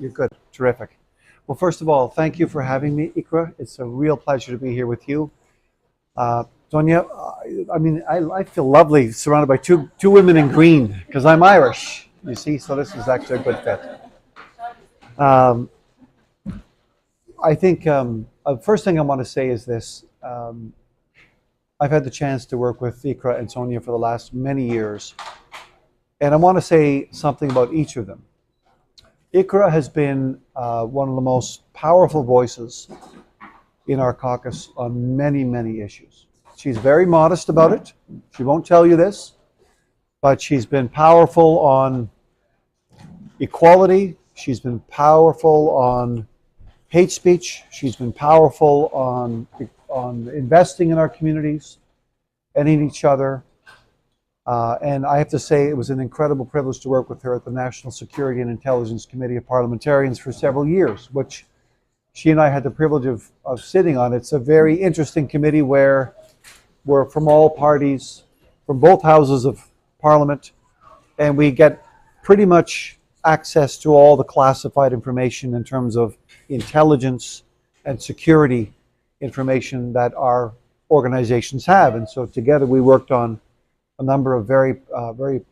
You're good. Terrific. Well, first of all, thank you for having me, Ikra. It's a real pleasure to be here with you. Sonia, I feel lovely surrounded by two women in green because I'm Irish, you see, so this is actually a good fit. Um, I think first thing I want to say is this. I've had the chance to work with Ikra and Sonia for the last many years, and I want to say something about each of them. Ikra has been one of the most powerful voices in our caucus on many, many issues. She's very modest about it. She won't tell you this, but she's been powerful on equality. She's been powerful on hate speech. She's been powerful on investing in our communities and in each other. And I have to say it was an incredible privilege to work with her at the National Security and Intelligence Committee of Parliamentarians for several years, which she and I had the privilege of sitting on. It's a very interesting committee where we're from all parties, from both houses of Parliament, and we get pretty much access to all the classified information in terms of intelligence and security information that our organizations have. And so together we worked on a number of very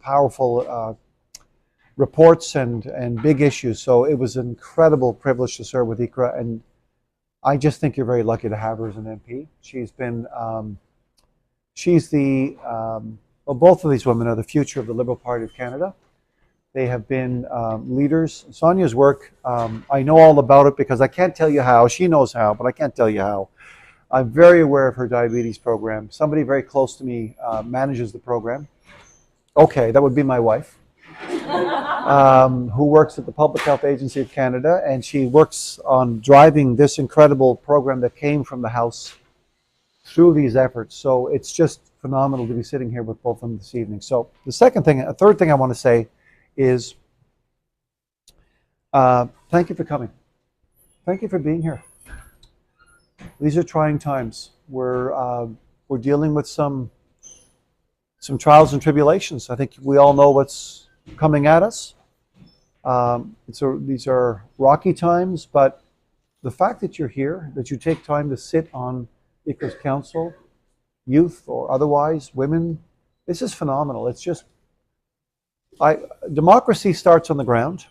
powerful reports and big issues. So it was an incredible privilege to serve with Ikra, and I just think you're very lucky to have her as an MP. She's been, well, both of these women are the future of the Liberal Party of Canada. They have been leaders. Sonia's work, I know all about it because I can't tell you how. She knows how, but I can't tell you how. I'm very aware of her diabetes program. Somebody very close to me manages the program. Okay, that would be my wife, who works at the Public Health Agency of Canada, and she works on driving this incredible program that came from the House through these efforts. So it's just phenomenal to be sitting here with both of them this evening. So the third thing I want to say is thank you for coming. Thank you for being here. These are trying times. We're dealing with some trials and tribulations. I think we all know what's coming at us. These are rocky times, but the fact that you're here, that you take time to sit on Ikra's council, youth or otherwise, women, this is phenomenal. It's just, democracy starts on the ground.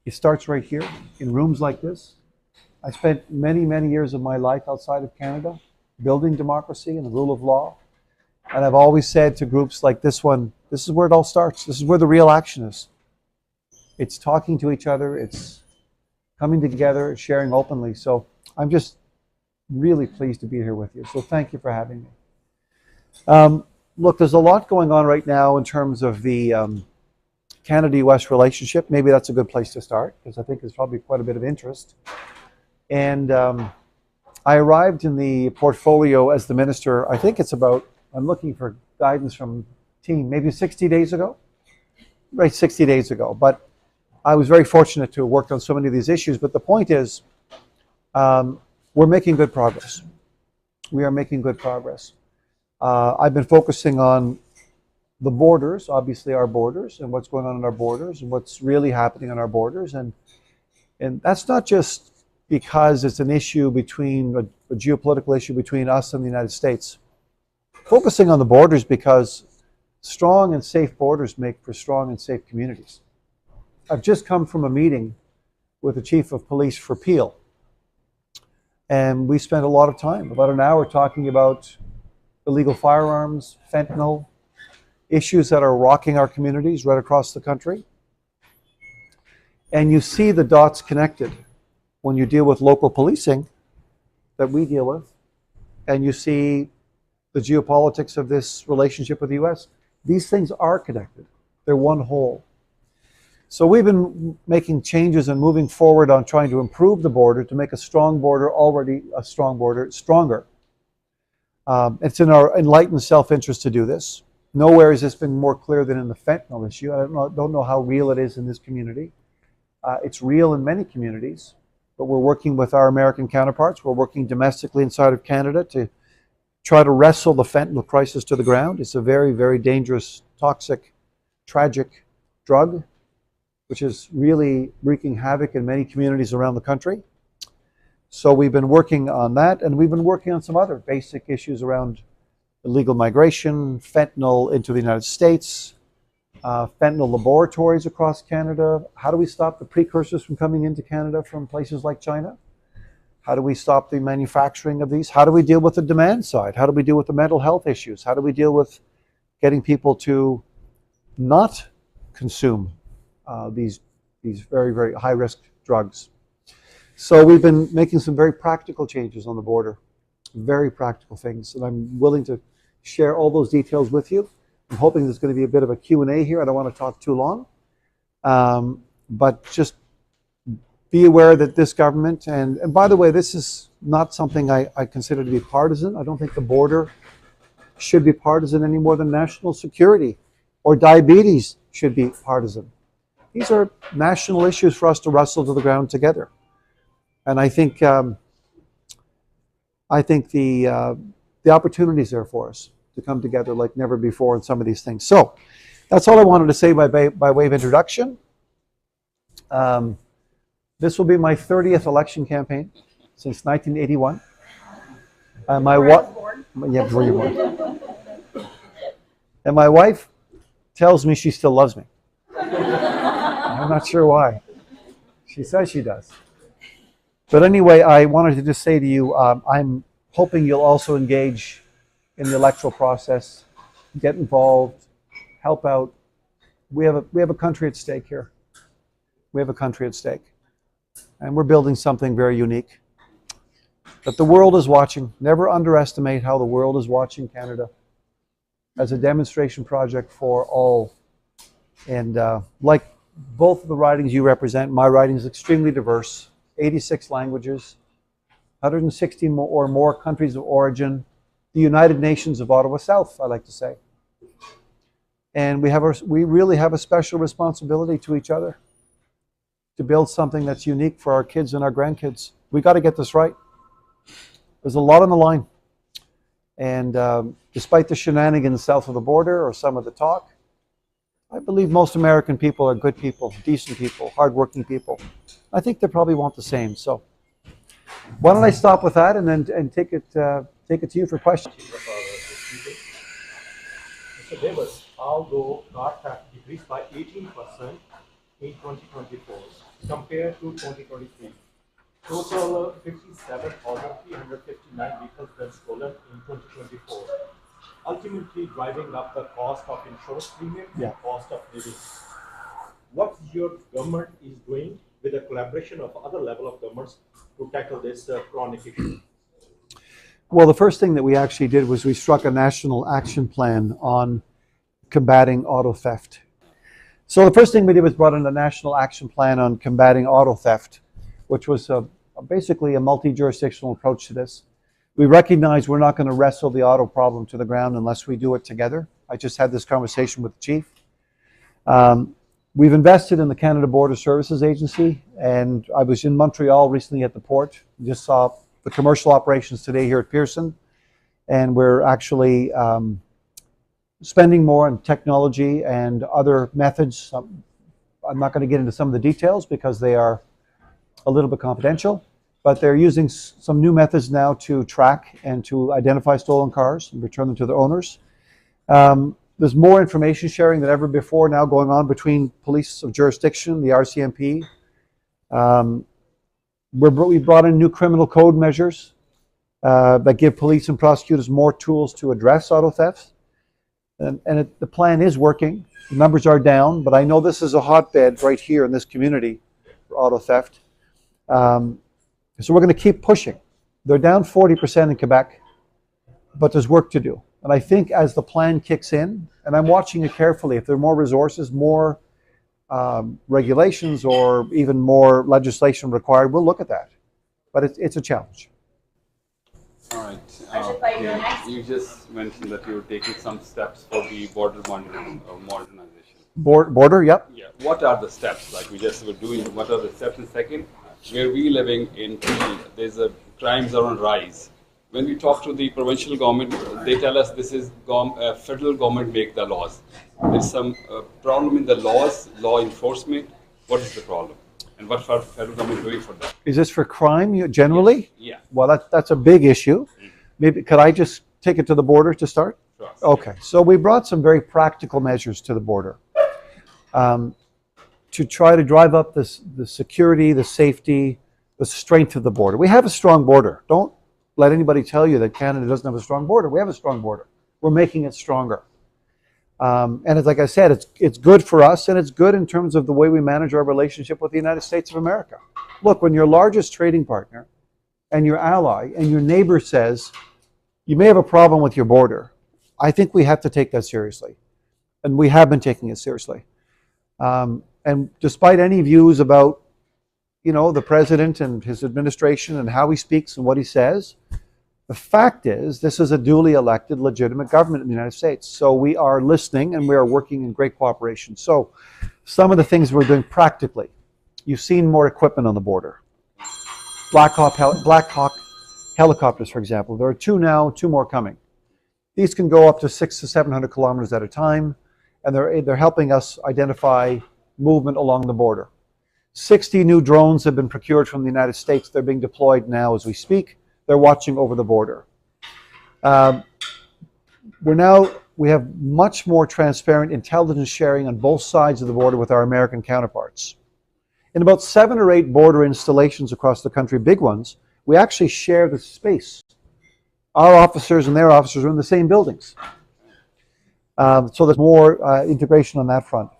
It starts right here in rooms like this. I spent many, many years of my life outside of Canada building democracy and the rule of law. And I've always said to groups like this one, this is where it all starts. This is where the real action is. It's talking to each other. It's coming together, sharing openly. So I'm just really pleased to be here with you. So thank you for having me. Look, there's a lot going on right now in terms of the Canada-US relationship. Maybe that's a good place to start because I think there's probably quite a bit of interest. And I arrived in the portfolio as the minister, I think it's about, I'm looking for guidance from team, maybe 60 days ago? Right, 60 days ago. But I was very fortunate to have worked on so many of these issues. But the point is, we're making good progress. We are making good progress. I've been focusing on the borders, obviously our borders, and what's going on our borders, and what's really happening on our borders. And that's not just because it's an issue between, a geopolitical issue between us and the United States. Focusing on the borders because strong and safe borders make for strong and safe communities. I've just come from a meeting with the Chief of Police for Peel. And we spent a lot of time, about an hour, talking about illegal firearms, fentanyl, issues that are rocking our communities right across the country. And you see the dots connected when you deal with local policing that we deal with, and you see the geopolitics of this relationship with the US. These things are connected. They're one whole. So we've been making changes and moving forward on trying to improve the border to make a strong border, already a strong border, stronger. It's in our enlightened self-interest to do this. Nowhere has this been more clear than in the fentanyl issue. I don't know how real it is in this community. It's real in many communities, but we're working with our American counterparts. We're working domestically inside of Canada to try to wrestle the fentanyl crisis to the ground. It's a very, very dangerous, toxic, tragic drug. which is really wreaking havoc in many communities around the country. So we've been working on that, and we've been working on some other basic issues around illegal migration, fentanyl into the United States, fentanyl laboratories across Canada. How do we stop the precursors from coming into Canada from places like China? How do we stop the manufacturing of these? How do we deal with the demand side? How do we deal with the mental health issues? How do we deal with getting people to not consume these very, very high-risk drugs? So we've been making some very practical changes on the border, very practical things, and I'm willing to share all those details with you. I'm hoping there's going to be a bit of a Q&A here. I don't want to talk too long, but just be aware that this government, and by the way, this is not something I consider to be partisan. I don't think the border should be partisan any more than national security or diabetes should be partisan. These are national issues for us to wrestle to the ground together. And I think the opportunities there for us to come together like never before in some of these things. So that's all I wanted to say by way of introduction. This will be my 30th election campaign since 1981. And my wife tells me she still loves me. I'm not sure why. She says she does. But anyway, I wanted to just say to you, I'm hoping you'll also engage in the electoral process, get involved, help out. We have a country at stake here. We have a country at stake. And we're building something very unique. But the world is watching. Never underestimate how the world is watching Canada as a demonstration project for all. And like both of the ridings you represent, my riding is extremely diverse. 86 languages, 160 or more countries of origin, the United Nations of Ottawa South, I like to say. And we really have a special responsibility to each other to build something that's unique for our kids and our grandkids. We got to get this right. There's a lot on the line. And despite the shenanigans south of the border or some of the talk, I believe most American people are good people, decent people, hardworking people. I think they probably want the same. So why don't I stop with that and then take it to you for questions. Mr. Davis, although car theft decreased by 18% in 2024 compared to 2023, total 57,359 vehicles were stolen in 2024, ultimately driving up the cost of insurance premium and cost of living. What your government is doing with the collaboration of other level of governments to tackle this chronic issue? Well, the first thing that we actually did was we struck a national action plan on combating auto theft. So the first thing we did was brought in a national action plan on combating auto theft, which was basically a multi-jurisdictional approach to this. We recognize we're not going to wrestle the auto problem to the ground unless we do it together. I just had this conversation with the chief. We've invested in the Canada Border Services Agency, and I was in Montreal recently at the port. Just saw the commercial operations today here at Pearson, and we're actually spending more on technology and other methods. I'm not going to get into some of the details because they are a little bit confidential, but they're using some new methods now to track and to identify stolen cars and return them to their owners. There's more information sharing than ever before now going on between police of jurisdiction, the RCMP. We brought in new criminal code measures that give police and prosecutors more tools to address auto theft. And the plan is working. The numbers are down, but I know this is a hotbed right here in this community for auto theft. So we're going to keep pushing. They're down 40% in Quebec, but there's work to do. And I think as the plan kicks in, and I'm watching it carefully, if there are more resources, more regulations, or even more legislation required, we'll look at that. But it's a challenge. All right. You just mentioned that you're taking some steps for the border modernization. Border, yep. Yeah. What are the steps? Like we just were doing, what are the steps? And second, where we living in, there's crimes are on rise. When we talk to the provincial government, they tell us this is federal government make the laws. There's some problem in the law enforcement, What is the problem? And what are federal government doing for that? Is this for crime generally? Yeah. Well, that's a big issue. Maybe could I just take it to the border to start? Sure. Okay, so we brought some very practical measures to the border to try to drive up the security, the safety, the strength of the border. We have a strong border. Don't let anybody tell you that Canada doesn't have a strong border. We have a strong border. We're making it stronger. And it's, like I said, it's good for us, and it's good in terms of the way we manage our relationship with the United States of America. Look, when your largest trading partner and your ally and your neighbor says, you may have a problem with your border, I think we have to take that seriously. And we have been taking it seriously. And despite any views about, the president and his administration and how he speaks and what he says, the fact is this is a duly elected, legitimate government in the United States. So we are listening and we are working in great cooperation. So some of the things we're doing practically, you've seen more equipment on the border. Black Hawk helicopters, for example. There are 2 now, 2 more coming. These can go up to 600 to 700 kilometers at a time, and they're helping us identify movement along the border. 60 new drones have been procured from the United States. They're being deployed now as we speak. They're watching over the border. We have much more transparent intelligence sharing on both sides of the border with our American counterparts. In about 7 or 8 border installations across the country, big ones, we actually share the space. Our officers and their officers are in the same buildings. So there's more integration on that front.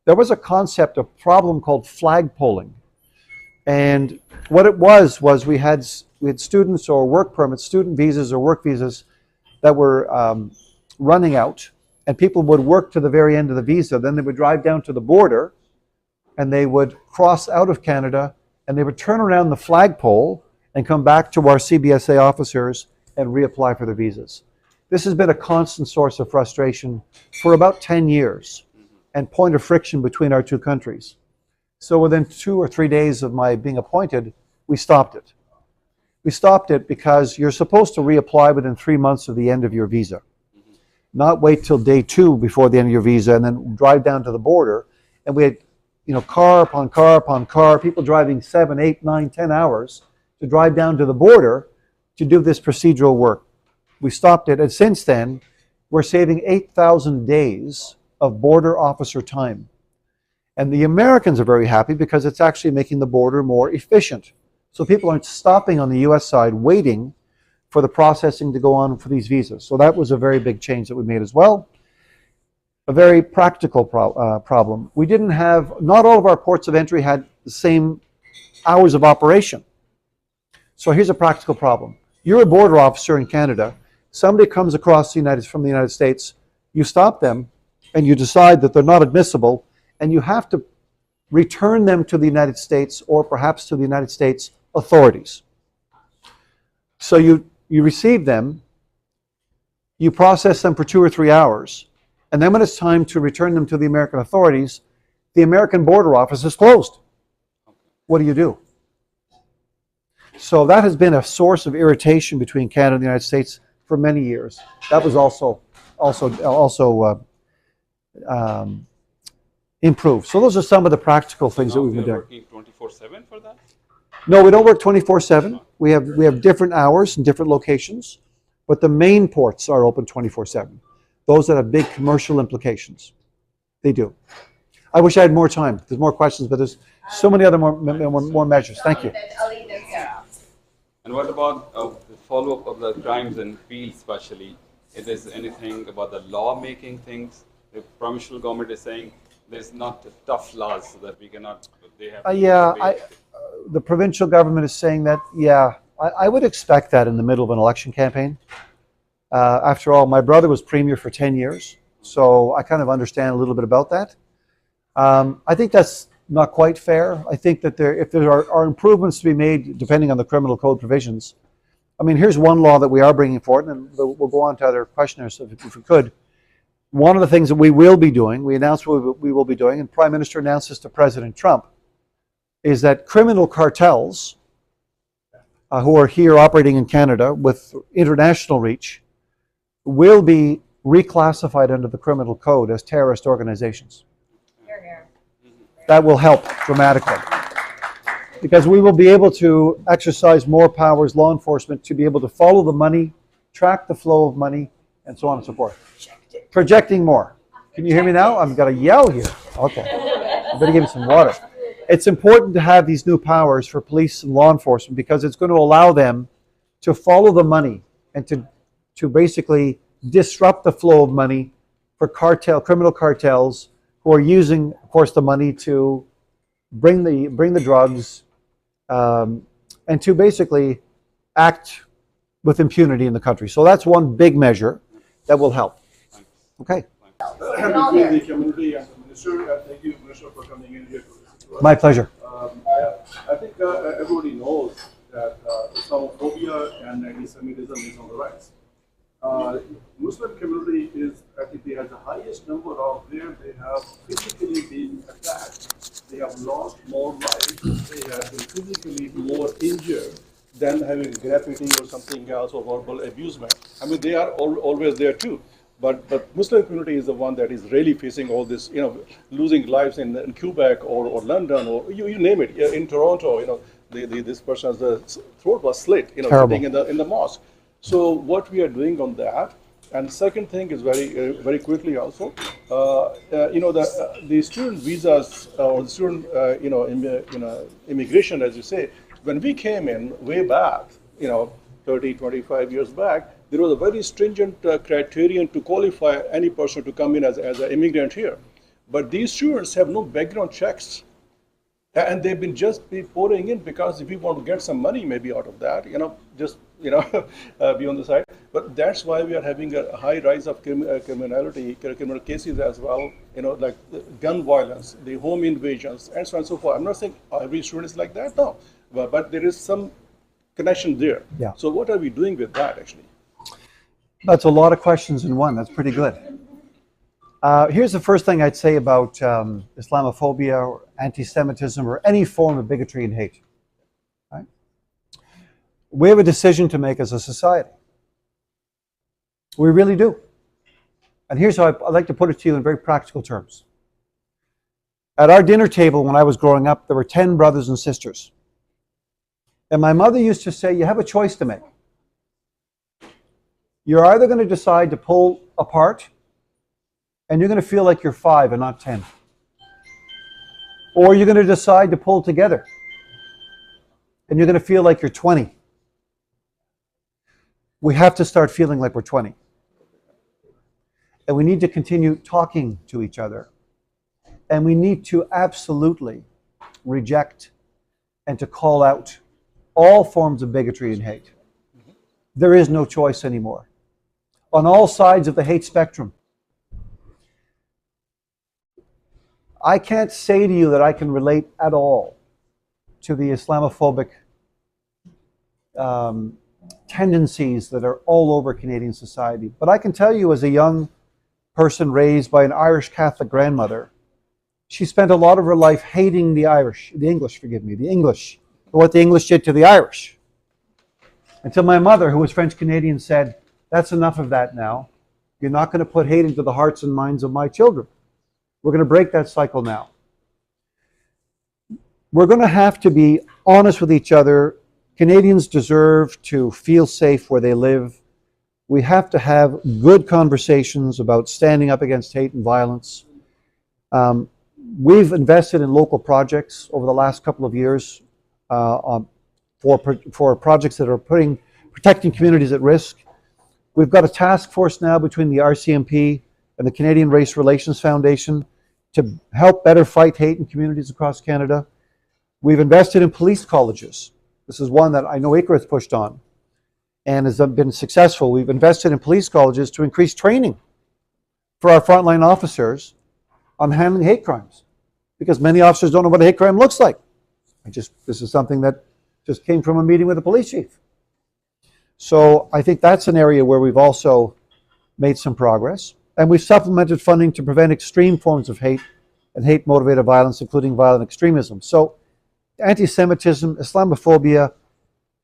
There was a concept, a problem called flagpoling. And what it was we had students or work permits, student visas or work visas that were running out, and people would work to the very end of the visa. Then they would drive down to the border, and they would cross out of Canada, and they would turn around the flagpole and come back to our CBSA officers and reapply for their visas. This has been a constant source of frustration for about 10 years and point of friction between our 2 countries. So within 2 or 3 days of my being appointed, we stopped it. We stopped it because you're supposed to reapply within 3 months of the end of your visa. Not wait till day 2 before the end of your visa and then drive down to the border. And we had, car upon car upon car, people driving 7, 8, 9, 10 hours to drive down to the border to do this procedural work. We stopped it, and since then, we're saving 8,000 days of border officer time. And the Americans are very happy because it's actually making the border more efficient. So people aren't stopping on the US side waiting for the processing to go on for these visas. So that was a very big change that we made as well. A very practical problem. We didn't have, not all of our ports of entry had the same hours of operation. So here's a practical problem. You're a border officer in Canada. Somebody comes across from the United States. You stop them and you decide that they're not admissible, and you have to return them to the United States or perhaps to the United States authorities. So you receive them, you process them for 2 or 3 hours, and then when it's time to return them to the American authorities, the American border office is closed. What do you do? So that has been a source of irritation between Canada and the United States for many years. That was also improved. So those are some of the practical things that we've been doing. Working 24/7 for that? No, we don't work 24/7. We have different hours and different locations, but the main ports are open 24/7. Those that have big commercial implications, they do. I wish I had more time. There's more questions, but there's so many other more measures. Thank you. And what about the follow-up of the crimes and fields, especially? If there's anything about the law-making things, the provincial government is saying there's not tough laws so that we cannot. They have. The provincial government is saying that. Yeah, I would expect that in the middle of an election campaign. After all, my brother was premier for 10 years, so I kind of understand a little bit about that. I think that's not quite fair. I think that if there are improvements to be made, depending on the criminal code provisions. I mean, here's one law that we are bringing forward, and we'll go on to other questioners if we could. One of the things that we will be doing, we announced we will be doing, and Prime Minister announced this to President Trump, is that criminal cartels who are here operating in Canada with international reach will be reclassified under the criminal code as terrorist organizations. that will help dramatically. Because we will be able to exercise more powers, law enforcement, to be able to follow the money, track the flow of money, and so on and so forth. Projecting more. Can you hear me now? I've got to yell here. Okay. I better give me some water. It's important to have these new powers for police and law enforcement because it's going to allow them to follow the money and to basically disrupt the flow of money for criminal cartels who are using, of course, the money to bring the drugs and to basically act with impunity in the country. So that's one big measure that will help. Okay. The community and the minister, thank you, Minister, for coming in here. My pleasure. I think everybody knows that Islamophobia and anti-Semitism is on the rise. Muslim community is, I think, they have the highest number of where they have physically been attacked. They have lost more lives. They have been physically more injured than having graffiti or something else or verbal abusement. I mean, they are always there too. But Muslim community is the one that is really facing all this, losing lives in Quebec or London or you name it. In Toronto, this person's throat was slit, sitting in the mosque. So what we are doing on that, and the second thing is very quickly also, the student visas or the student immigration, as you say, when we came in way back, 30, 25 years back, there was a very stringent criterion to qualify any person to come in as an immigrant here. But these students have no background checks. And they've been just pouring in because if we want to get some money maybe out of that, be on the side. But that's why we are having a high rise of criminal cases as well, like gun violence, the home invasions, and so on and so forth. I'm not saying every student is like that, no. But there is some connection there. Yeah. So what are we doing with that, actually? That's a lot of questions in one. That's pretty good. Here's the first thing I'd say about Islamophobia or anti-Semitism or any form of bigotry and hate. Right? We have a decision to make as a society. We really do. And here's how I'd like to put it to you in very practical terms. At our dinner table when I was growing up, there were 10 brothers and sisters. And my mother used to say, you have a choice to make. You're either going to decide to pull apart and you're going to feel like you're 5 and not 10. Or you're going to decide to pull together and you're going to feel like you're 20. We have to start feeling like we're 20. And we need to continue talking to each other. And we need to absolutely reject and to call out all forms of bigotry and hate. There is no choice anymore. On all sides of the hate spectrum. I can't say to you that I can relate at all to the Islamophobic tendencies that are all over Canadian society. But I can tell you, as a young person raised by an Irish Catholic grandmother, she spent a lot of her life hating the English, what the English did to the Irish. Until my mother, who was French Canadian, said, that's enough of that now. You're not going to put hate into the hearts and minds of my children. We're going to break that cycle now. We're going to have to be honest with each other. Canadians deserve to feel safe where they live. We have to have good conversations about standing up against hate and violence. We've invested in local projects over the last couple of years for projects that are protecting communities at risk. We've got a task force now between the RCMP and the Canadian Race Relations Foundation to help better fight hate in communities across Canada. We've invested in police colleges. This is one that I know ICRA has pushed on and has been successful. We've invested in police colleges to increase training for our frontline officers on handling hate crimes, because many officers don't know what a hate crime looks like. This is something that just came from a meeting with the police chief. So I think that's an area where we've also made some progress. And we've supplemented funding to prevent extreme forms of hate and hate-motivated violence, including violent extremism. So anti-Semitism, Islamophobia,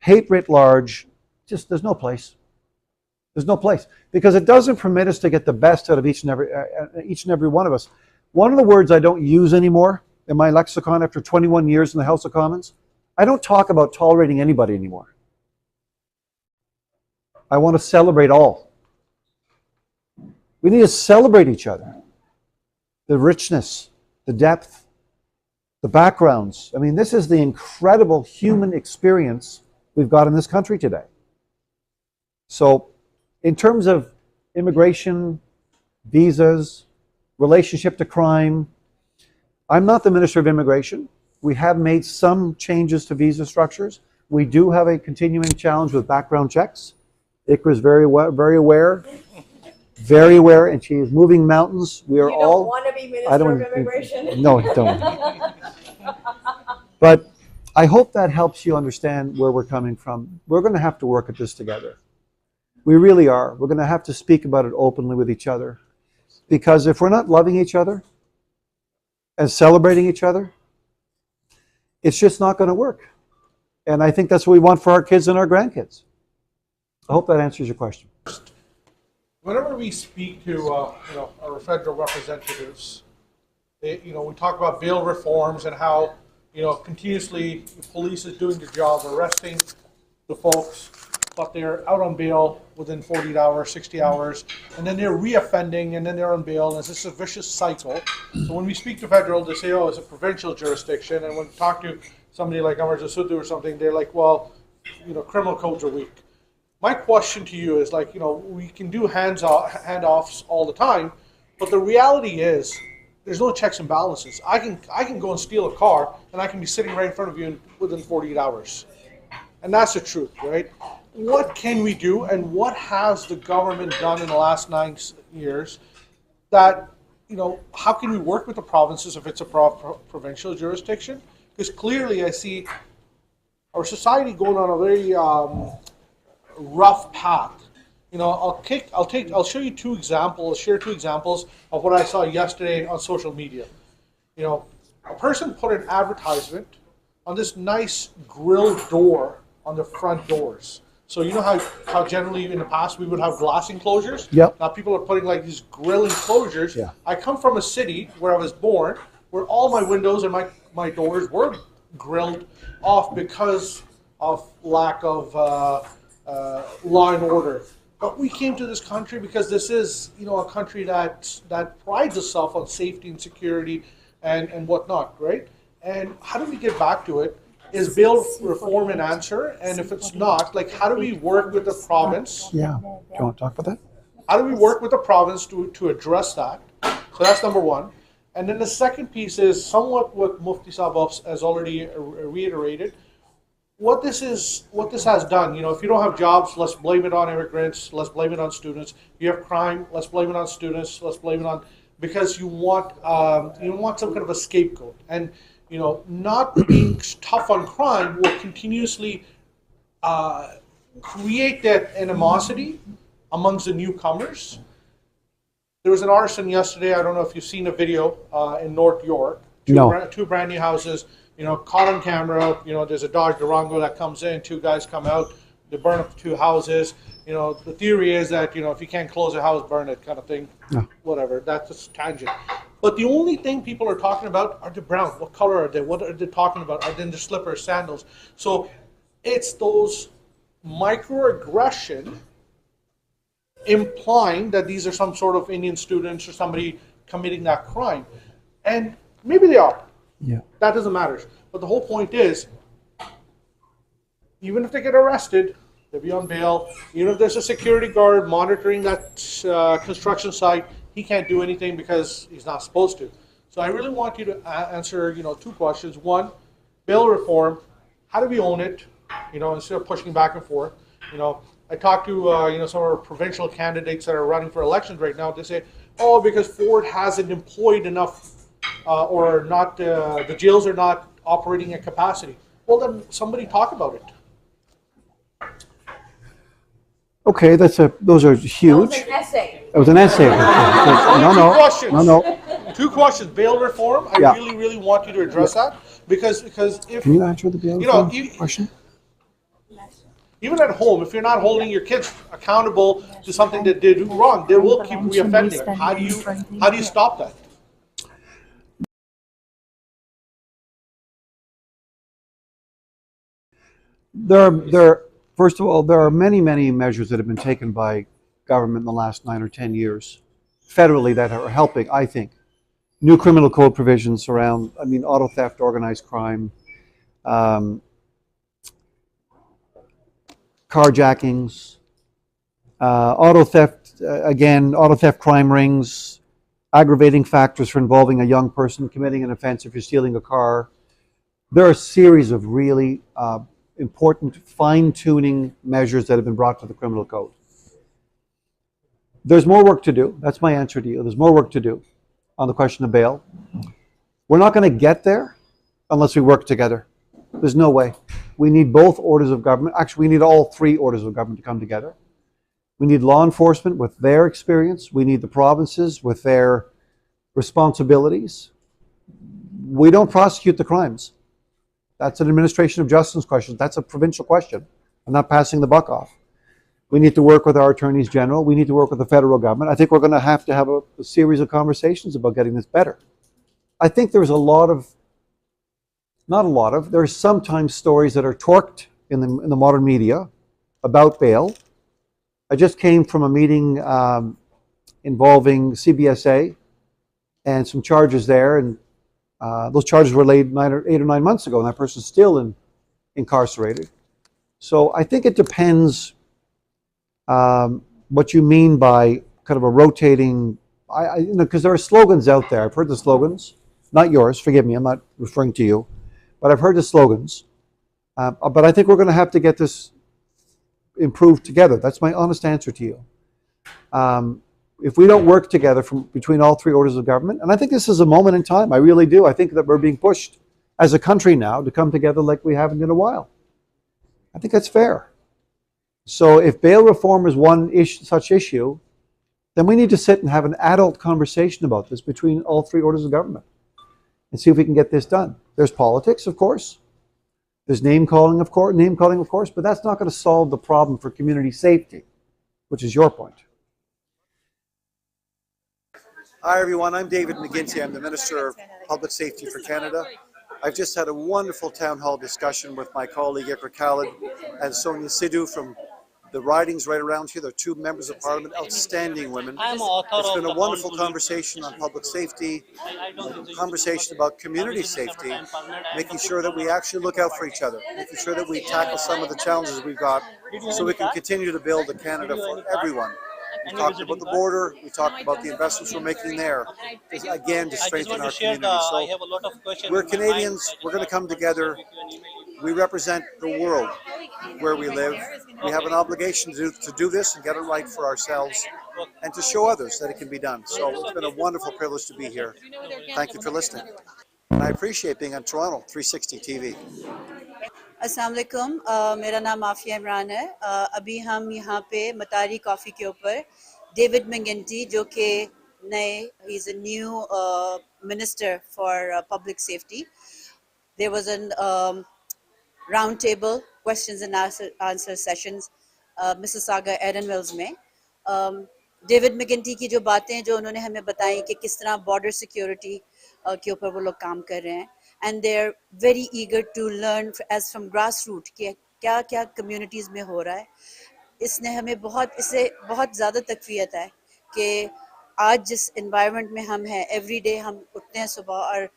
hate writ large, just there's no place. There's no place. Because it doesn't permit us to get the best out of each and every one of us. One of the words I don't use anymore in my lexicon after 21 years in the House of Commons. I don't talk about tolerating anybody anymore. I want to celebrate all. We need to celebrate each other. The richness, the depth, the backgrounds. I mean, this is the incredible human experience we've got in this country today. So, in terms of immigration, visas, relationship to crime, I'm not the Minister of Immigration. We have made some changes to visa structures. We do have a continuing challenge with background checks. ICRA is very aware, and she is moving mountains. We are You all. don't want to be Minister of Immigration? No, I don't. But I hope that helps you understand where we're coming from. We're going to have to work at this together. We really are. We're going to have to speak about it openly with each other. Because if we're not loving each other and celebrating each other, it's just not going to work. And I think that's what we want for our kids and our grandkids. I hope that answers your question. Whenever we speak to our federal representatives, we talk about bail reforms and how continuously the police is doing their job, arresting the folks, but they're out on bail within 48 hours, 60 hours, and then they're reoffending, and then they're on bail, and it's just a vicious cycle. So when we speak to federal, they say, oh, it's a provincial jurisdiction, and when we talk to somebody like Amar Jasudu or something, they're like, well, criminal codes are weak. My question to you is we can do handoffs all the time, but the reality is there's no checks and balances. I can go and steal a car, and I can be sitting right in front of you within 48 hours. And that's the truth, right? What can we do, and what has the government done in the last 9 years that, how can we work with the provinces if it's a provincial jurisdiction? Because clearly I see our society going on a very rough path. I'll show you share two examples of what I saw yesterday on social media. A person put an advertisement on this nice grill door on the front doors. So how generally in the past we would have glass enclosures? Yep. Now people are putting these grill enclosures. Yeah. I come from a city where I was born, where all my windows and my doors were grilled off because of lack of law and order. But we came to this country because this is a country that prides itself on safety and security and whatnot, right? And how do we get back to it? Is bail reform an answer? And if it's not, how do we work with the province? Yeah. Do you want to talk about that? How do we work with the province to address that? So that's number one. And then the second piece is somewhat what Mufti Saab has already reiterated. What this has done, if you don't have jobs, let's blame it on immigrants, let's blame it on students. If you have crime, let's blame it on students, let's blame it on, because you want some kind of a scapegoat. And not being tough on crime will continuously create that animosity amongst the newcomers. There was an arson yesterday, I don't know if you've seen a video in North York. Two brand new houses, caught on camera. There's a Dodge Durango that comes in, two guys come out, they burn up 2 houses. The theory is that, if you can't close a house, burn it kind of thing. No. Whatever, that's just tangent. But the only thing people are talking about are the brown. What color are they? What are they talking about? Are they in their slippers, sandals? So it's those microaggression implying that these are some sort of Indian students or somebody committing that crime. And maybe they are. Yeah. That doesn't matter. But the whole point is, even if they get arrested, they'll be on bail. Even if there's a security guard monitoring that construction site, he can't do anything because he's not supposed to. So I really want you to answer, 2 questions. One, bail reform. How do we own it? Instead of pushing back and forth. I talked to some of our provincial candidates that are running for elections right now. They say, oh, because Ford hasn't employed enough, or not, the jails are not operating at capacity. Well, then somebody talk about it. Okay, those are huge. That was an essay. It was an essay. Two questions. No. 2 questions. Bail reform. I really want you to address that because if Can you answer the bail reform question? Even at home, if you're not holding your kids accountable to something that they do wrong, they will keep reoffending. How do you stop that? First of all, there are many, many measures that have been taken by government in the last 9 or 10 years, federally, that are helping, I think. New criminal code provisions around, auto theft, organized crime, carjackings, auto theft, auto theft crime rings, aggravating factors for involving a young person committing an offense if you're stealing a car. There are a series of really important fine-tuning measures that have been brought to the criminal code. There's more work to do. That's my answer to you. There's more work to do on the question of bail. We're not going to get there unless we work together. There's no way. We need both orders of government. Actually, we need all three orders of government to come together. We need law enforcement with their experience. We need the provinces with their responsibilities. We don't prosecute the crimes. That's an administration of justice question. That's a provincial question. I'm not passing the buck off. We need to work with our attorneys general. We need to work with the federal government. I think we're going to have a series of conversations about getting this better. I think there's there's sometimes stories that are torqued in the modern media about bail. I just came from a meeting involving CBSA and some charges there, and those charges were laid 8 or 9 months ago, and that person's still incarcerated. So I think it depends what you mean by kind of a rotating, because there are slogans out there. I've heard the slogans, not yours, forgive me, I'm not referring to you, but I've heard the slogans. But I think we're going to have to get this improved together. That's my honest answer to you. If we don't work together between all three orders of government, and I think this is a moment in time, I really do. I think that we're being pushed as a country now to come together like we haven't in a while. I think that's fair. So if bail reform is one such issue, then we need to sit and have an adult conversation about this between all three orders of government and see if we can get this done. There's politics, of course. There's name calling, of course, but that's not going to solve the problem for community safety, which is your point. Hi, everyone. I'm David McGuinty. I'm the Minister of Public Safety for Canada. I've just had a wonderful town hall discussion with my colleague Ikra Khalid and Sonia Sidhu from the ridings right around here. They're two members of Parliament, outstanding women. It's been a wonderful conversation on public safety, a conversation about community safety, making sure that we actually look out for each other, making sure that we tackle some of the challenges we've got so we can continue to build a Canada for everyone. We talked about the border, we talked about the investments we're making there, again, to strengthen our community. So we're Canadians, we're going to come together. We represent the world where we live. We have an obligation to do this and get it right for ourselves and to show others that it can be done. So it's been a wonderful privilege to be here. Thank you for listening. And I appreciate being on Toronto 360 TV. अस्सलाम वालेकुम, मेरा नाम आफिया इमरान है। अभी हम यहाँ पे मतारी कॉफ़ी के ऊपर डेविड मैकगिंटी जो कि नए, he is a new minister for public safety. There was a roundtable questions and answer sessions Mississauga Erin Mills में. डेविड मैकगिंटी की जो बातें जो उन्होंने हमें बताई कि किस तरह बॉर्डर सिक्योरिटी के ऊपर वो लोग काम कर रहे हैं, and they're very eager to learn as from grassroots कि क्या क्या communities में हो रहा है. इसने हमें इससे बहुत ज़्यादा तकवीयत है कि आज जिस environment में हम हैं, every day हम उठते हैं सुबह और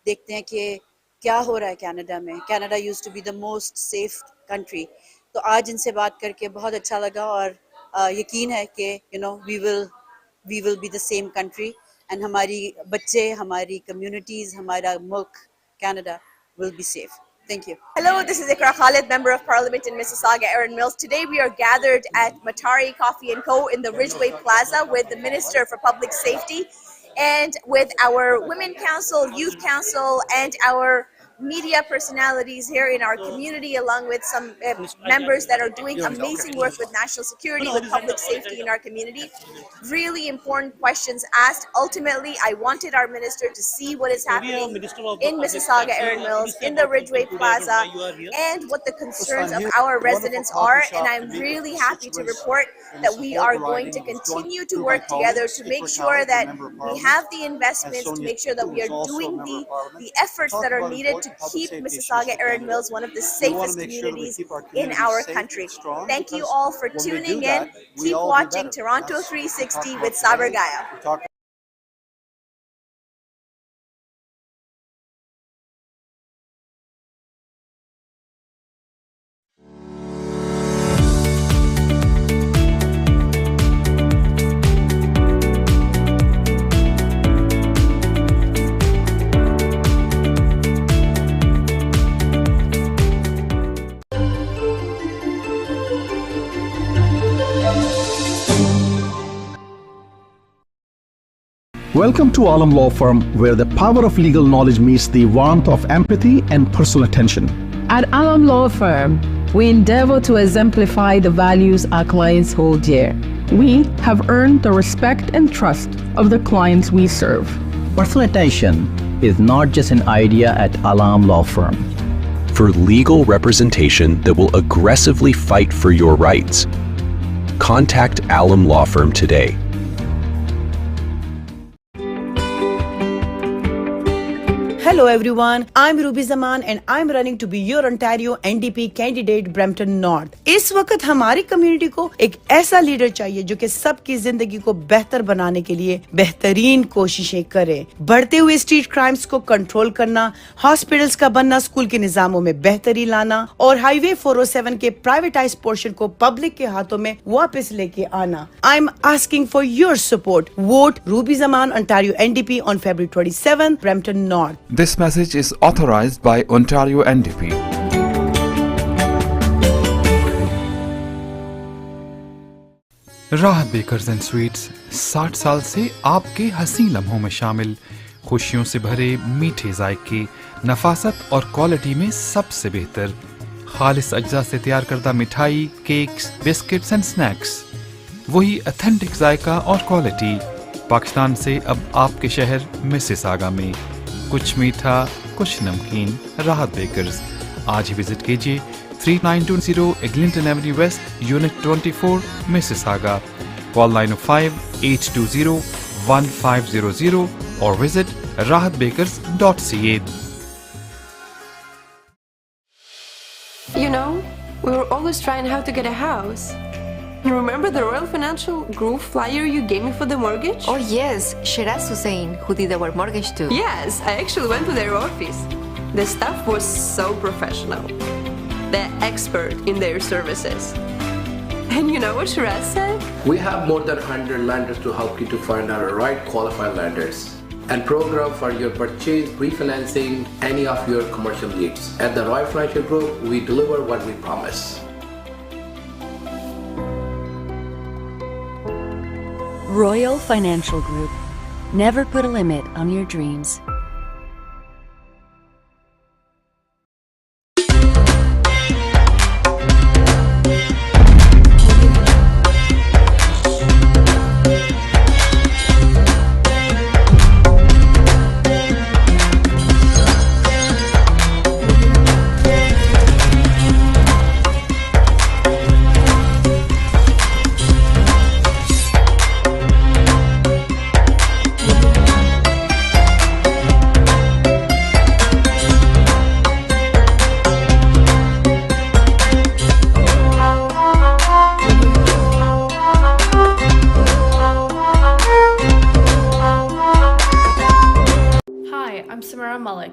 देखते हैं कि क्या हो रहा है कनाडा में. Canada used to be the most safe country. तो आज इनसे बात करके बहुत अच्छा लगा और यकीन है कि we will be the same country and हमारी बच्चे, हमारी communities, हमारा मुल्क Canada will be safe. Thank you. Hello, this is Ikra Khalid, Member of Parliament in Mississauga Erin Mills. Today we are gathered at Matari Coffee & Co. in the Ridgeway Plaza with the Minister for Public Safety and with our Women Council, Youth Council, and our media personalities here in our community, along with some members that are doing amazing work with national security, with public safety in our community. Really important questions asked. Ultimately, I wanted our minister to see what is happening in Mississauga Erin Mills, in the Ridgeway Plaza, and what the concerns of our residents are. And I'm really happy to report that we are going to continue to work together to make sure that we have the investments, to make sure that we are doing the efforts that are needed to public keep safety issues Mississauga for Erin Canada. Mills one of the We want to safest make sure that we communities keep our in communities our safe country. and strong, Thank you because all for when we tuning do in. that, we Keep all do watching better. Toronto That's what we 360 talked with about Sabir today. Gaya. We talked Welcome to Alam Law Firm, where the power of legal knowledge meets the warmth of empathy and personal attention. At Alam Law Firm, we endeavor to exemplify the values our clients hold dear. We have earned the respect and trust of the clients we serve. Personal attention is not just an idea at Alam Law Firm. For legal representation that will aggressively fight for your rights, contact Alam Law Firm today. Hello everyone, I'm Ruby Zaman and I'm running to be your Ontario NDP candidate Brampton North. इस वक्त हमारी community को एक ऐसा leader चाहिए जो कि सबकी जिंदगी को बेहतर बनाने के लिए बेहतरीन कोशिशें करे। बढ़ते हुए स्ट्रीट क्राइम्स को कंट्रोल करना, हॉस्पिटल्स का बनना, स्कूल के निजामों में बेहतरी लाना और हाईवे 407 के प्राइवेटाइज पोर्शन को पब्लिक के हाथों में वापस लेके आना। I'm asking for your support. Vote Ruby Zaman Ontario NDP on February 27, Brampton North. This message is authorized by Ontario NDP. राहत बेकर्स एंड स्वीट्स 60 साल से आपके हसीन लम्हों में शामिल, खुशियों से भरे मीठे जायके, नफासत और क्वालिटी में सबसे बेहतर, खालिस अज्जा से तैयार करदा मिठाई, केक्स, बिस्किट्स एंड स्नैक्स, वही ऑथेंटिक जायका और क्वालिटी पाकिस्तान से अब आपके शहर मिसिसागा में। कुछ मीठा, कुछ नमकीन, राहत बेकर्स। आज ही विजिट कीजिए 3920 Eglinton Avenue West, Unit 24, Mississauga. Call 905-820-1500 or visit rahatbakers.ca. You know, we were always trying how to get a house. Remember the Royal Financial Group flyer you gave me for the mortgage? Oh yes, Shiraz Hussain, who did our mortgage too. Yes, I actually went to their office. The staff was so professional. They're expert in their services. And you know what Shiraz said? We have more than 100 lenders to help you to find our right qualified lenders and program for your purchase, refinancing, any of your commercial needs. At the Royal Financial Group, we deliver what we promise. Royal Financial Group. Never put a limit on your dreams.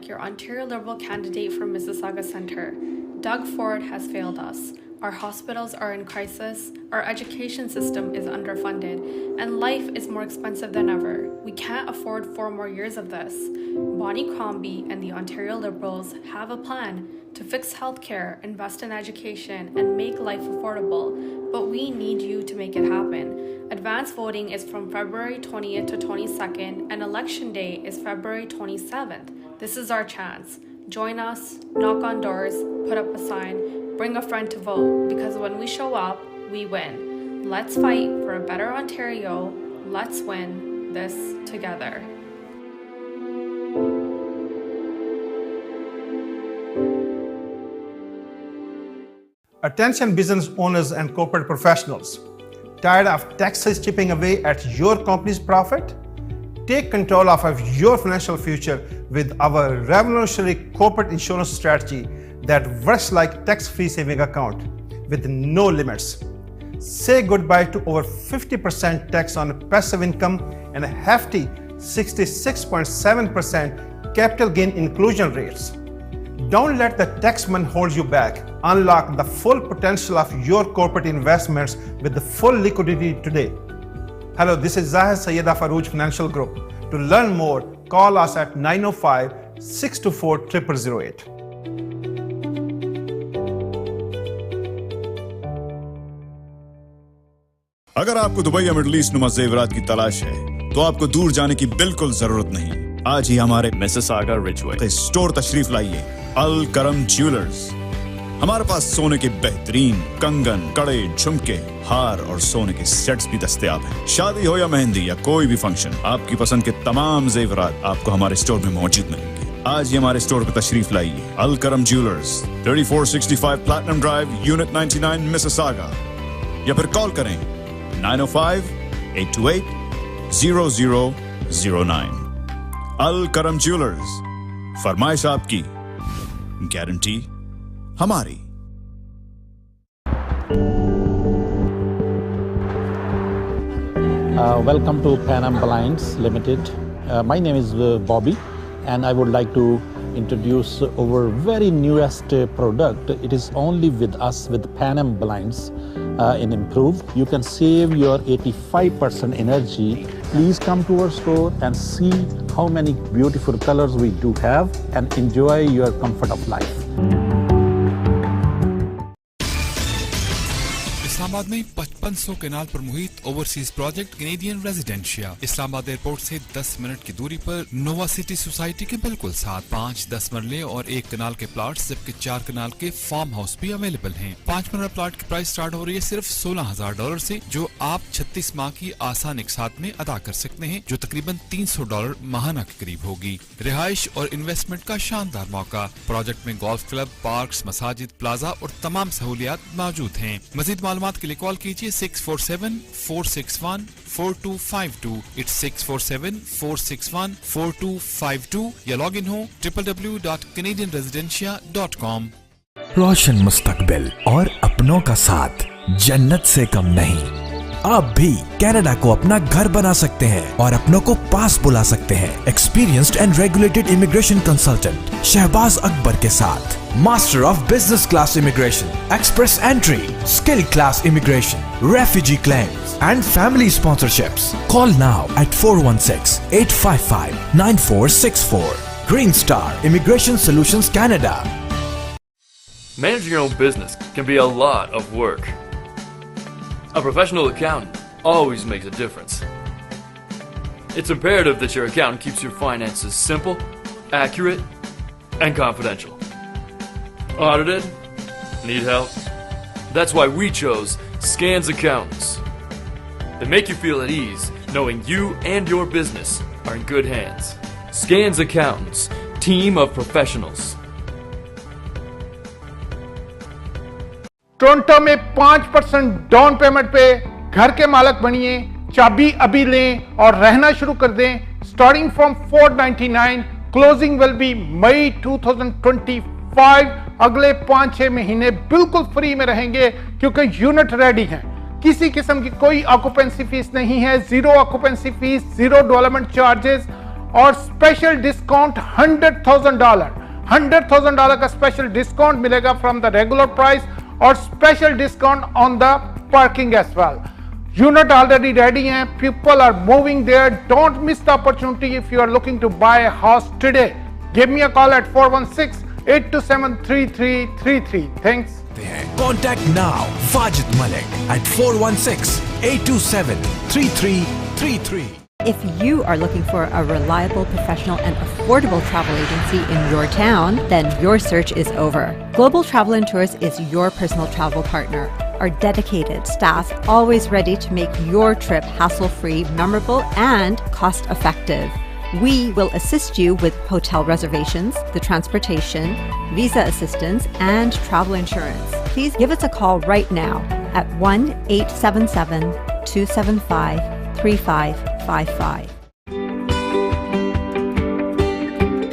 Your Ontario Liberal candidate from Mississauga Centre. Doug Ford has failed us. Our hospitals are in crisis, our education system is underfunded, and life is more expensive than ever. We can't afford 4 more years of this. Bonnie Crombie and the Ontario Liberals have a plan to fix healthcare, invest in education, and make life affordable, but we need you to make it happen. Advance voting is from February 20th to 22nd, and Election Day is February 27th. This is our chance. Join us, knock on doors, put up a sign, bring a friend to vote, because when we show up, we win. Let's fight for a better Ontario. Let's win this together. Attention business owners and corporate professionals. Tired of taxes chipping away at your company's profit? Take control of your financial future with our revolutionary corporate insurance strategy that works like tax-free saving account with no limits. Say goodbye to over 50% tax on passive income and a hefty 66.7% capital gain inclusion rates. Don't let the taxman hold you back. Unlock the full potential of your corporate investments with the full liquidity today. Hello, this is Zahid Sayyeda Farouj Financial Group. To learn more, call us at 905-624-0008. अगर आपको Dubai या middle east नुमा जेवरात की तलाश है तो आपको दूर जाने की बिल्कुल जरूरत नहीं। आज ही हमारे मिसिसागा रिजवे स्टोर तशरीफ लाइए। अल करम ज्वेलर्स। हमारे पास सोने के बेहतरीन कंगन, कड़े, झुमके, हार और सोने के सेट्स भी दस्तयाब हैं। शादी हो या मेहंदी या कोई भी फंक्शन, आपकी पसंद के तमाम जेवरात आपको हमारे स्टोर में मौजूद मिलेंगे। आज ही हमारे स्टोर पर तशरीफ लाइए। अल करम jewellers, 3465 platinum drive, unit 99, Mississauga. या फिर कॉल करें 905-828-0009। अल करम ज्वेलर्स, फरमाइश आपकी, गारंटी हमारी। Welcome to Pan Am Blinds Limited. My name is Bobby, and I would like to introduce our very newest product. It is only with us with Pan Am Blinds in Improve. You can save your 85% energy. Please come to our store and see how many beautiful colors we do have and enjoy your comfort of life. Islamabad में 5500 canal पर मुहित overseas project Canadian residencia Islamabad airport से 10 minute की दूरी पर Nova City society के बिल्कुल साथ 5-10 मरले और 1 कनाल के प्लॉट्स जबकि 4 कनाल के फार्म हाउस भी अवेलेबल हैं। 5 मरला प्लॉट की प्राइस स्टार्ट हो रही है सिर्फ $16,000 से, जो आप 36 माह की आसान एक साथ में अदा कर सकते हैं, जो तकरीबन $300 माहाना के करीब होगी। रिहाइश और इन्वेस्टमेंट का शानदार मौका। प्रोजेक्ट में गोल्फ क्लब, पार्क्स, मसाजिद, प्लाजा और तमाम सहूलियात मौजूद हैं। मजीद मालूमात के लिए कॉल कीजिए 647-461-4252। इट्स 647-461-4252 या लॉग इन हो www.canadianresidencia.com। रोशन मुस्तकबिल और अपनों का साथ जन्नत से कम नहीं। आप भी कनाडा को अपना घर बना सकते हैं और अपनों को पास बुला सकते हैं। Experienced and regulated immigration consultant Shahbaz Akbar के साथ Master of Business Class Immigration, Express Entry, Skill Class Immigration, Refugee Claims and Family Sponsorships. Call now at 416-855-9464. Green Star Immigration Solutions Canada. Managing your own business can be a lot of work. A professional accountant always makes a difference. It's imperative that your accountant keeps your finances simple, accurate, and confidential. Audited? Need help? That's why we chose Scans Accountants. They make you feel at ease knowing you and your business are in good hands. Scans Accountants, team of professionals. Toronto में 5% down payment पे घर के मालिक बनिए। चाबी अभी लें और रहना शुरू कर दें। Starting from $499, closing will be May 2025। अगले 5-6 महीने बिल्कुल फ्री में रहेंगे क्योंकि यूनिट रेडी हैं। किसी किस्म की कोई ऑक्यूपेंसी फीस नहीं है, zero occupancy fees, zero development charges और स्पेशल डिस्काउंट $100,000 का स्पेशल डिस्काउंट मिलेगा फ्रॉम द रेगुलर प्राइस और special discount on the parking as well. Unit already ready हैं, people are moving there. Don't miss the opportunity if you are looking to buy a house today. Give me a call at 416-827-3333. Thanks. Contact now Wajid Malik at 416-827-3333. If you are looking for a reliable, professional, and affordable travel agency in your town, then your search is over. Global Travel and Tours is your personal travel partner. Our dedicated staff always ready to make your trip hassle-free, memorable, and cost-effective. We will assist you with hotel reservations, the transportation, visa assistance, and travel insurance. Please give us a call right now at 1-877-275-3555.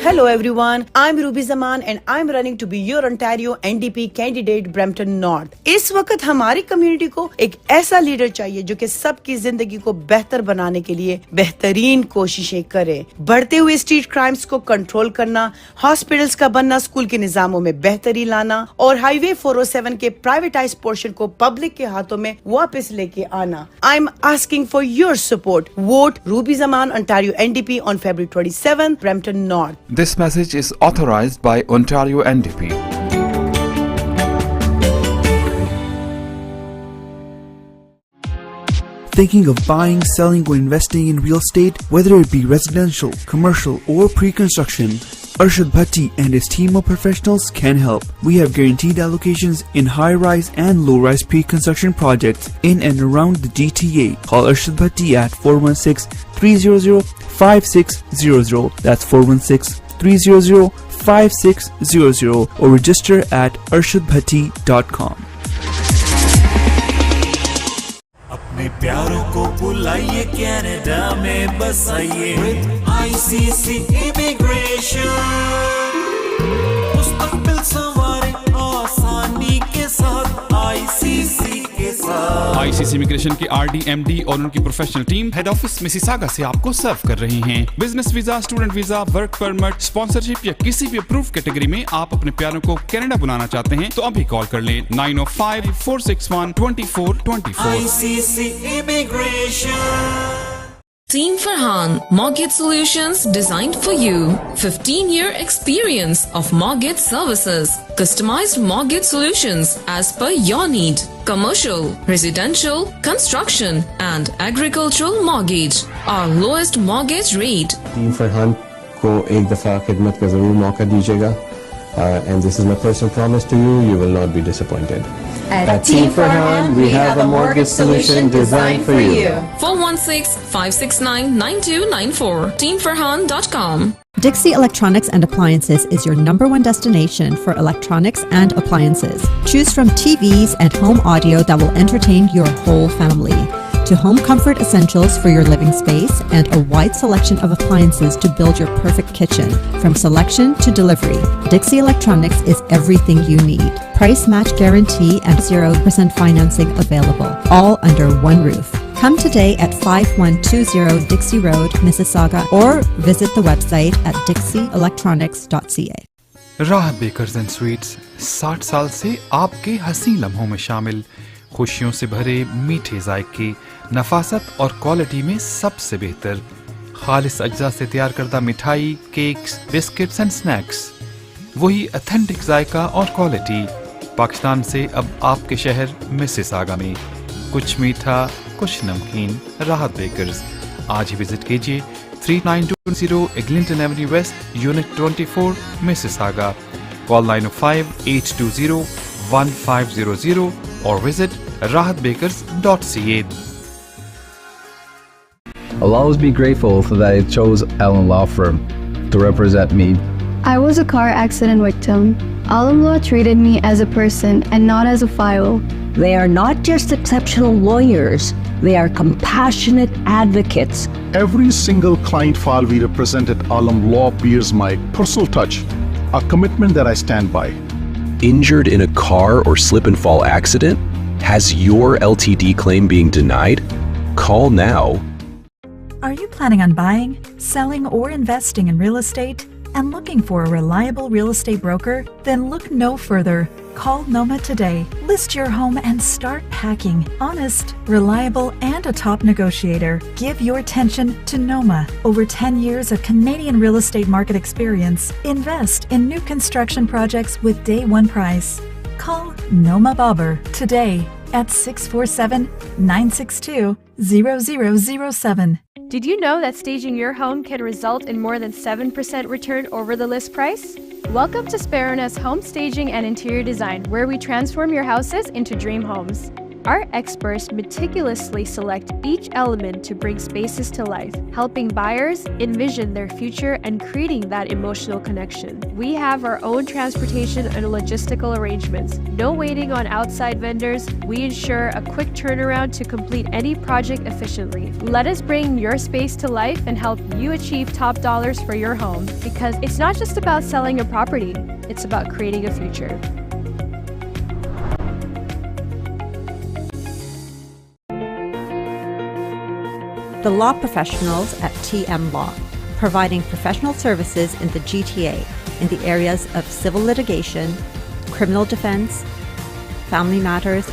Hello everyone, I'm Ruby Zaman and I'm running to be your Ontario NDP candidate Brampton North. इस वक्त हमारी community को एक ऐसा leader चाहिए जो कि सबकी जिंदगी को बेहतर बनाने के लिए बेहतरीन कोशिशें करे। बढ़ते हुए स्ट्रीट क्राइम्स को कंट्रोल करना, हॉस्पिटल्स का बनना, स्कूल के निजामों में बेहतरी लाना और हाईवे 407 के प्राइवेटाइज पोर्शन को पब्लिक के हाथों में वापस लेके आना। I'm asking for your support. Vote Ruby Zaman Ontario NDP on February 27th, Brampton North. This message is authorized by Ontario NDP. Thinking of buying, selling, or investing in real estate, whether it be residential, commercial, or pre-construction, Arshad Bhatti and his team of professionals can help. We have guaranteed allocations in high-rise and low-rise pre-construction projects in and around the GTA. Call Arshad Bhatti at 416-300-5600. That's 416-300-5600 or register at arshadbhatti.com. अपने प्यारों को बुलाइए Canada में बसाइए with ICC immigration मुस्तकबिल संवारे आसानी के साथ ICC के साथ ICC इमिग्रेशन की RD, MD और उनकी professional team head office Mississauga से आपको सर्व कर रही हैं। Business visa, student visa, work permit, sponsorship या किसी भी अप्रूव कैटेगरी में आप अपने प्यारों को कनाडा बुलाना चाहते हैं तो अभी कॉल कर लें 905-461-2424। ICC Immigration. Team Farhan, Mortgage Solutions designed for you. 15-year experience of mortgage services. Customized mortgage solutions as per your need. Commercial, residential, construction and agricultural mortgage. Our lowest mortgage rate. Team Farhan को एक दफा खिदमत का जरूर मौका दीजिएगा. And this is my personal promise to you, you will not be disappointed. At Team Farhan, we have a mortgage solution designed for you. 416-569-9294. TeamFarhan.com. Dixie Electronics and Appliances is your #1 destination for electronics and appliances. Choose from TVs and home audio that will entertain your whole family, to home comfort essentials for your living space, and a wide selection of appliances to build your perfect kitchen. From selection to delivery, Dixie Electronics is everything you need. Price match guarantee and 0% financing available, all under one roof. Come today at 5120 Dixie Road, Mississauga, or visit the website at dixieelectronics.ca. राहत bakers and sweets 60 साल से आपके हसीन लम्हों में शामिल, खुशियों से भरे मीठे जायके, नफासत और क्वालिटी में सबसे बेहतर, खालिस अज्जा से तैयार करदा मिठाई, केक्स, बिस्किट्स एंड स्नैक्स, वही ऑथेंटिक जायका और क्वालिटी। पाकिस्तान से अब आपके शहर मिसिसागा में, कुछ मीठा कुछ नमकीन। राहत बेकर्स, आज ही विजिट कीजिए 3920 Eglinton Avenue West, Unit 24, Mississauga. Call 905-820-1500 or visit rahatbakers.ca. I'll always be grateful that I chose Allen Law Firm to represent me. I was a car accident victim. Allen Law treated me as a person and not as a file. They are not just exceptional lawyers, they are compassionate advocates. Every single client file we represent at Alam Law bears my personal touch, a commitment that I stand by. Injured in a car or slip and fall accident? Has your LTD claim being denied? Call now. Are you planning on buying, selling, or investing in real estate and looking for a reliable real estate broker? Then look no further. Call Noma today. List your home and start packing. Honest, reliable, and a top negotiator. Give your attention to Noma. Over 10 years of Canadian real estate market experience. Invest in new construction projects with day one price. Call Noma Bobber today at 647-962-0007. Did you know that staging your home can result in more than 7% return over the list price? Welcome to Sparona's Home Staging and Interior Design, where we transform your houses into dream homes. Our experts meticulously select each element to bring spaces to life, helping buyers envision their future and creating that emotional connection. We have our own transportation and logistical arrangements. No waiting on outside vendors. We ensure a quick turnaround to complete any project efficiently. Let us bring your space to life and help you achieve top dollars for your home, because it's not just about selling a property, it's about creating a future. The law professionals at TM Law, providing professional services in the GTA in the areas of civil litigation, criminal defense, family matters,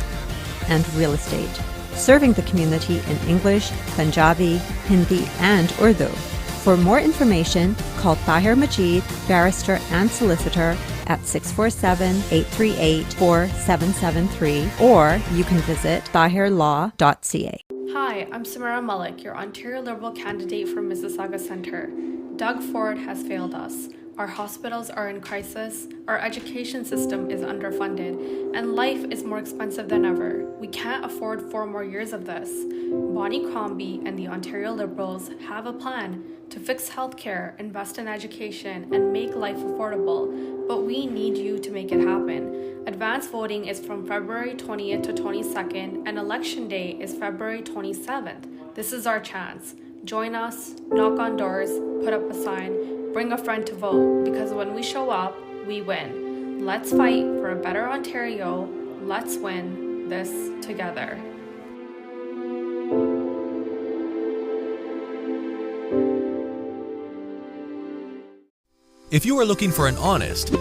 and real estate, serving the community in English, Punjabi, Hindi, and Urdu. For more information, call Tahir Majid, barrister and solicitor, at 647-838-4773, or you can visit tahirlaw.ca. Hi, I'm Samara Malik, your Ontario Liberal candidate from Mississauga Centre. Doug Ford has failed us. Our hospitals are in crisis, our education system is underfunded, and life is more expensive than ever. We can't afford 4 more years of this. Bonnie Crombie and the Ontario Liberals have a plan to fix healthcare, invest in education, and make life affordable, but we need you to make it happen. Advance voting is from February 20th to 22nd, and Election Day is February 27th. This is our chance. Join us, knock on doors, put up a sign, bring a friend to vote, because when we show up, we win. Let's fight for a better Ontario. Let's win this together. If you are looking for an honest,